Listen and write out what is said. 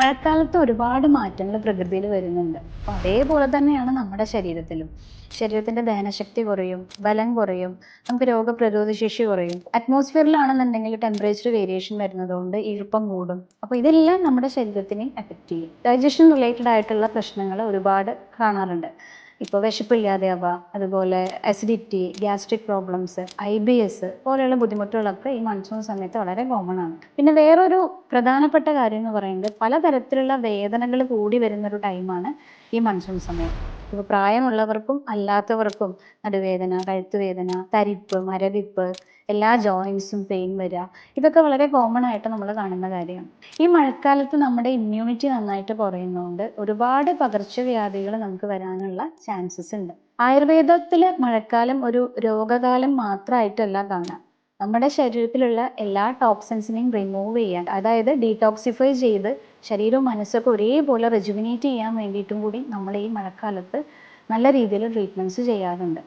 മഴക്കാലത്ത് ഒരുപാട് മാറ്റങ്ങൾ പ്രകൃതിയിൽ വരുന്നുണ്ട്. അപ്പോൾ അതേപോലെ തന്നെയാണ് നമ്മുടെ ശരീരത്തിലും. ശരീരത്തിന്റെ ദഹനശക്തി കുറയും, ബലം കുറയും, നമുക്ക് രോഗപ്രതിരോധ ശേഷി കുറയും. അറ്റ്മോസ്ഫിയറിലാണെന്നുണ്ടെങ്കിൽ ടെമ്പറേച്ചർ വേരിയേഷൻ വരുന്നതുകൊണ്ട് ഈർപ്പം കൂടും. അപ്പോൾ ഇതെല്ലാം നമ്മുടെ ശരീരത്തിനെ എഫക്റ്റ് ചെയ്യും. ഡൈജഷൻ റിലേറ്റഡ് ആയിട്ടുള്ള പ്രശ്നങ്ങൾ ഒരുപാട് കാണാറുണ്ട്. ഇപ്പോൾ വിശപ്പില്ലാതെയാവുക, അതുപോലെ അസിഡിറ്റി, ഗ്യാസ്ട്രിക് പ്രോബ്ലംസ്, IBS പോലെയുള്ള ബുദ്ധിമുട്ടുകളൊക്കെ ഈ മൺസൂൺ സമയത്ത് വളരെ കോമൺ ആണ്. പിന്നെ വേറൊരു പ്രധാനപ്പെട്ട കാര്യം എന്ന് പറയുന്നത് പലതരത്തിലുള്ള വേദനകൾ കൂടി വരുന്നൊരു ടൈമാണ് ഈ മൺസൂൺ സമയം. ഇപ്പോൾ പ്രായമുള്ളവർക്കും അല്ലാത്തവർക്കും നടുവേദന, കഴുത്തുവേദന, തരിപ്പ്, മരവിപ്പ്, എല്ലാ ജോയിൻസും പെയിൻ വരിക, ഇതൊക്കെ വളരെ കോമൺ ആയിട്ട് നമ്മൾ കാണുന്ന കാര്യമാണ്. ഈ മഴക്കാലത്ത് നമ്മുടെ ഇമ്മ്യൂണിറ്റി നന്നായിട്ട് കുറയുന്നതുകൊണ്ട് ഒരുപാട് പകർച്ചവ്യാധികൾ നമുക്ക് വരാനുള്ള ചാൻസസ് ഉണ്ട്. ആയുർവേദത്തിൽ മഴക്കാലം ഒരു രോഗകാലം മാത്രമായിട്ടല്ല കാണുക. നമ്മുടെ ശരീരത്തിലുള്ള എല്ലാ ടോക്സിൻസിനെയും റിമൂവ് ചെയ്യാൻ, അതായത് ഡീടോക്സിഫൈ ചെയ്ത് ശരീരവും മനസ്സൊക്കെ ഒരേപോലെ റെജുവിനേറ്റ് ചെയ്യാൻ വേണ്ടിയിട്ടും കൂടി നമ്മൾ ഈ മഴക്കാലത്ത് നല്ല രീതിയിൽ ട്രീറ്റ്മെൻറ്റ്സ് ചെയ്യാറുണ്ട്.